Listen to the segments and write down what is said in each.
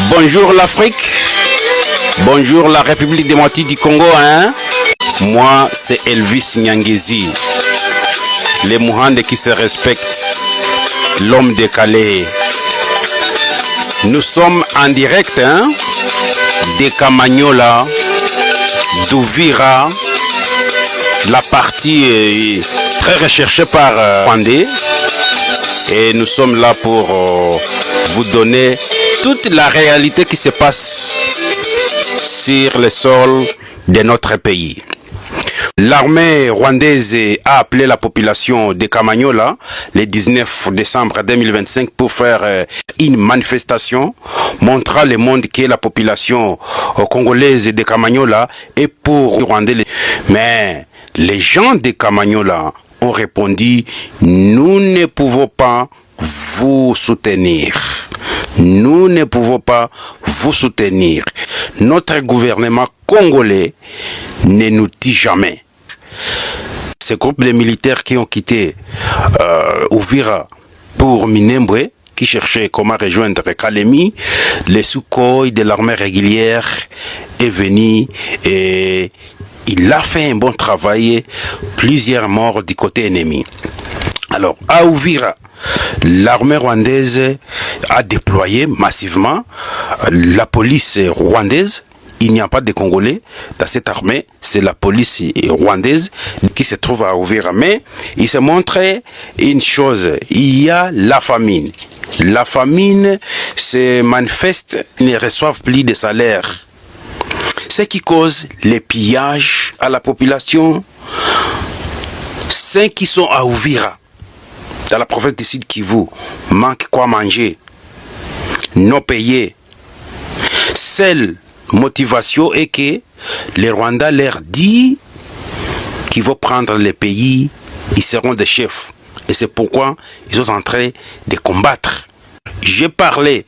Bonjour l'Afrique, bonjour la République démocratique du Congo, hein? Moi, c'est Elvis Nyangezi, le Mohande qui se respecte, l'homme de Calais. Nous sommes en direct, hein? De Kamanyola, d'Ouvira, la partie très recherchée par Rwandais. Et nous sommes là pour vous donner toute la réalité qui se passe sur le sol de notre pays. L'armée rwandaise a appelé la population de Kamanyola le 19 décembre 2025 pour faire une manifestation montrant le monde que la population congolaise de Kamanyola est pour Rwandais. Mais les gens de Kamanyola ont répondu: nous ne pouvons pas vous soutenir. Nous ne pouvons pas vous soutenir. Notre gouvernement congolais ne nous dit jamais. Ces groupes de militaires qui ont quitté Ouvira pour Minembwe, qui cherchaient comment rejoindre Kalemi, les Sukhoi de l'armée régulière est venu et il a fait un bon travail, plusieurs morts du côté ennemi. Alors, à Ouvira, l'armée rwandaise a déployé massivement la police rwandaise. Il n'y a pas de Congolais dans cette armée, c'est la police rwandaise qui se trouve à Ouvira. Mais il se montrait une chose, il y a la famine. La famine se manifeste, ils ne reçoivent plus de salaire. Ce qui cause les pillages à la population. Ceux qui sont à Ouvira, dans la province du Sud Kivu, manquent quoi manger, non payés. Seule motivation est que les Rwandais leur dit qu'ils vont prendre les pays, ils seront des chefs. Et c'est pourquoi ils sont en train de combattre. J'ai parlé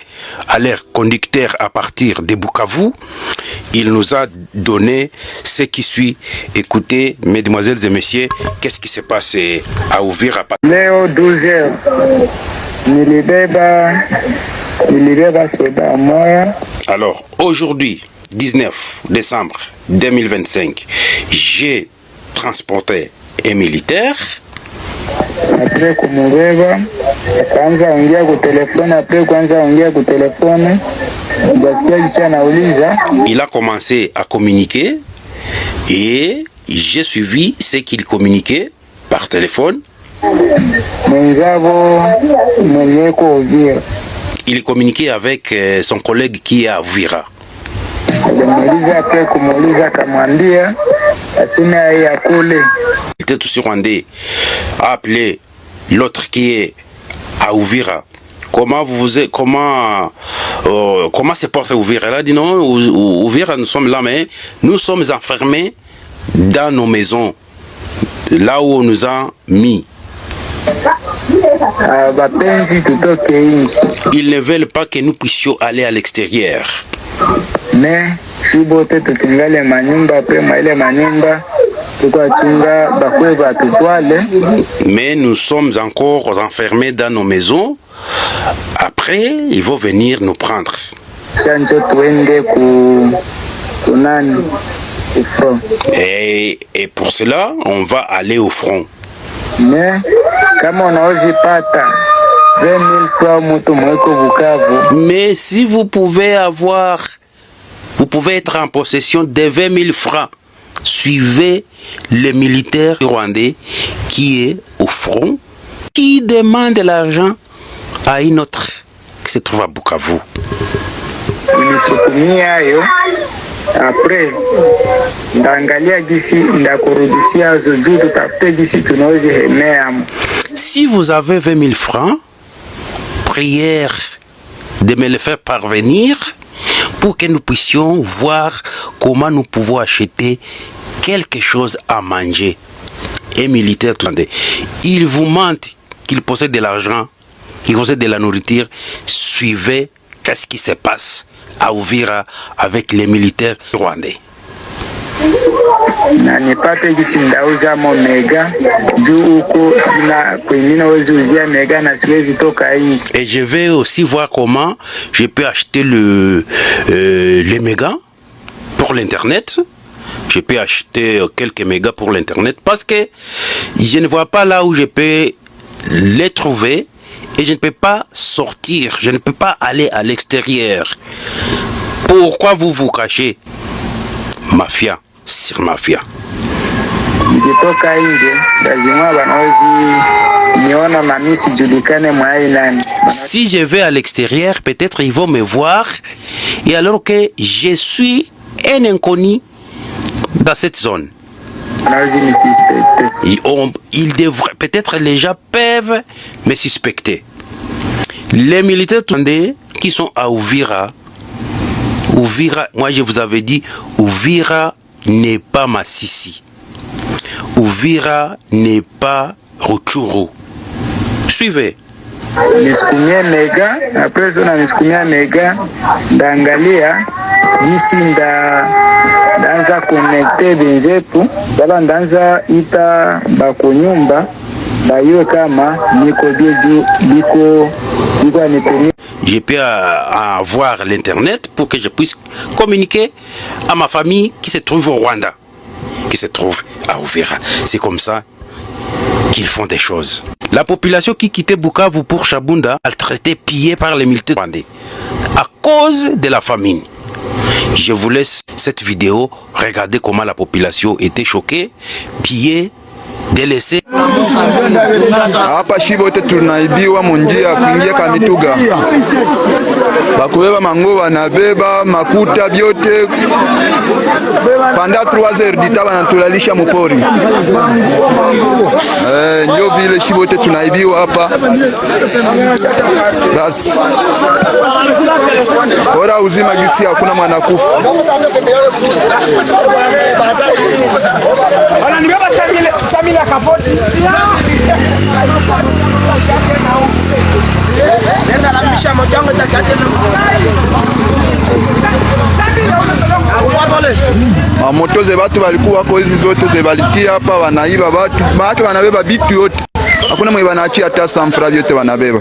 à leur conducteur à partir de Bukavu. Il nous a donné ce qui suit. Écoutez, mesdemoiselles et messieurs, qu'est-ce qui s'est passé à Ouvira. Léo 12h. Alors, aujourd'hui, 19 décembre 2025, j'ai transporté un militaire. Après kumubeba akaanza ongea ku telefone, après kwanza ongea ku telefone basikia kisha anauliza. Il a commencé à communiquer et j'ai suivi ce qu'il communiquait par téléphone. Mwenzabo mwenye ko Uvira. Il communiquait avec son collègue qui est à Ouvira. Alimuuliza, après kumuuliza akamwambia asina ya kule. Il était aussi rwandais, a appelé l'autre qui est à Ouvira. Comment se porte Ouvira? Elle a dit non, Ouvira, nous sommes là, mais nous sommes enfermés dans nos maisons, là où on nous a mis. Ils ne veulent pas que nous puissions aller à l'extérieur. Mais si bote tukingale manyumba après maile manyumba tukachunga bakwe batutwale. Mais nous sommes encore enfermés dans nos maisons. Après, ils vont venir nous prendre. Et pour cela, on va aller au front. Mais mais si vous pouvez être en possession de 20 000 francs, suivez le militaire rwandais qui est au front, qui demande l'argent à une autre qui se trouve à Bukavu. Après, si vous avez 20 000 francs, prière de me le faire parvenir pour que nous puissions voir comment nous pouvons acheter quelque chose à manger. Un militaire, il vous ment qu'il possède de l'argent, qu'il possède de la nourriture. Suivez qu'est-ce qui se passe à Ouvira avec les militaires rwandais. na nipate gisi ndauza mo mega juu huko sina kwingine wezi uzia mega na siwezi toka nje. Et je vais aussi voir comment je peux acheter les mégas pour l'internet. Je peux acheter quelques mégas pour l'internet parce que je ne vois pas là où je peux les trouver et je ne peux pas sortir, je ne peux pas aller à l'extérieur. Pourquoi vous vous cachez? Mafia sur mafia. Nikitoka nje lazima wanawezi niona mami sijulikane mwai nani. Si je vais à l'extérieur, peut-être ils vont me voir et alors que je suis un inconnu dans cette zone. Ils devraient, peut-être les gens peuvent me suspecter. Les militaires tondés qui sont à Uvira, moi je vous avais dit, Uvira n'est pas Masisi. Uvira n'est pas Rutshuru. Suivez. Nisukumia mega, après ça nisukumia mega, ndaangalia jinsi ndaanza connecter benzetu, baba ndaanza ita bakunyumba, bayue kama niko bieju biko anipeni. Je peux avoir l'internet pour que je puisse communiquer à ma famille qui se trouve au Rwanda, qui se trouve à Uvira. C'est comme ça qu'ils font des choses. La population qui quittait Bukavu pour Chabunda a traité pillée par les militaires rwandais à cause de la famine. Je vous laisse cette vidéo, regardez comment la population était choquée, pillée, délaissée. Hapa shibote tunaibiwa munjia kuingia Kamituga. Bakubeba mango wanabeba makuta vyote. Panda 3 heures dita banatulalisha mupori. Ndio vile shibote tunaibiwa hapa. Basi. Bora uzima gisi hakuna mwanakufa. Wananibeba Samila kapoti. Nenda na misha mojango tasate na moto ze batu walikuwa kwa hizi zote ze balitia hapa wanaiba batu. Maana wanabeba bitu yote. Hakuna mwe wanaachia hata samfra vyote wanabeba.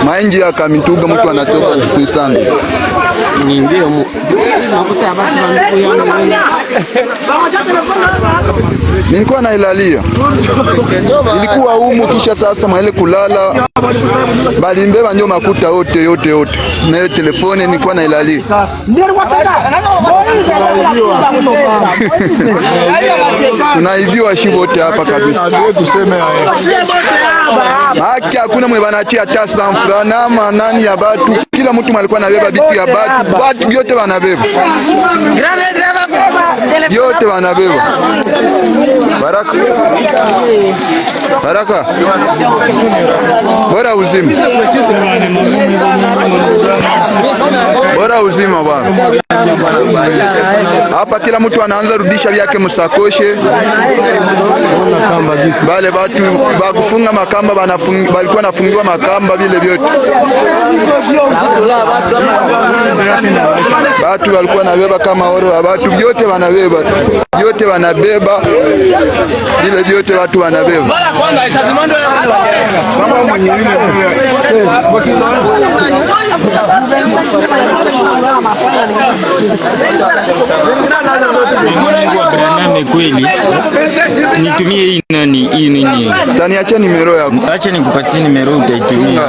Mainji ya Kamituga mtu anatoka kuisanga. Ndio makuta ya batu wanikuya. Nilikuwa nailalia. Ilikuwa humu kisha sasa maele kulala. Balimbeba ndio makuta yote. Na hiyo telefoni nilikuwa nailalia. Tunaibiwa shibote hapa kabisa. Haki hakuna mwe wanaachia hata samfra na manani ya batu. Kila mtu alikuwa anabeba bitu ya batu vyote wanabeba. Yote wanabeba. Baraka. Bora uzima. Bora uzima bwana. Hapa kila mtu anaanza rudisha vyake msakoshe. Bale batu bakufunga makamba balikuwa nafungiwa makamba vile vyote. Batu walikuwa nabeba kama oro wa batu vyote wanabeba. Vyote wanabeba. Vile vyote watu wanabeba. Kweli nitumie hii nini? Taniacha nimero yako. Acha nikupatie nimero utaitumia.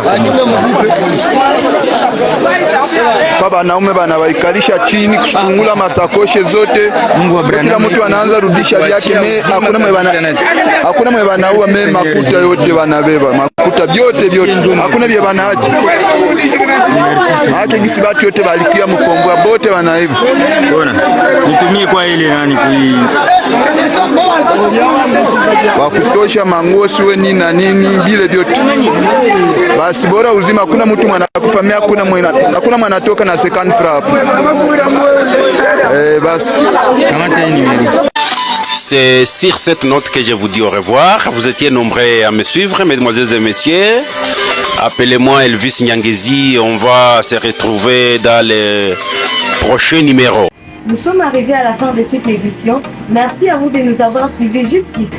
Baba naume bana waikalisha chini kufungula masakoshe zote. Kila mtu anaanza rudisha vyake hakuna mwe banaua makuta yote wanabeba. Makuta vyote. Hakuna vya banaacha. Hata gisi batu yote balikia mkombwa bote wanaiba. Bona. Nitumie kwa ile nani kui wakutosha mangosi we nini na nini vile vyote. Basi bora uzima hakuna mtu mwanakufamia hakuna mwanatoka na second frap. Basi. C'est sur cette note que je vous dis au revoir. Vous étiez nombreux à me suivre, mesdemoiselles et messieurs. Appelez-moi Elvis Nyangezi. On va se retrouver dans les prochains numéros. Nous sommes arrivés à la fin de cette édition. Merci à vous de nous avoir suivis jusqu'ici.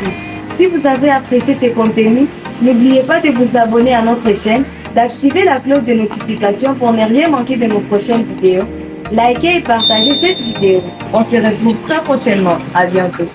Si vous avez apprécié ces contenus, n'oubliez pas de vous abonner à notre chaîne, d'activer la cloche de notification pour ne rien manquer de nos prochaines vidéos. Likez et partagez cette vidéo. On se retrouve très prochainement. À bientôt.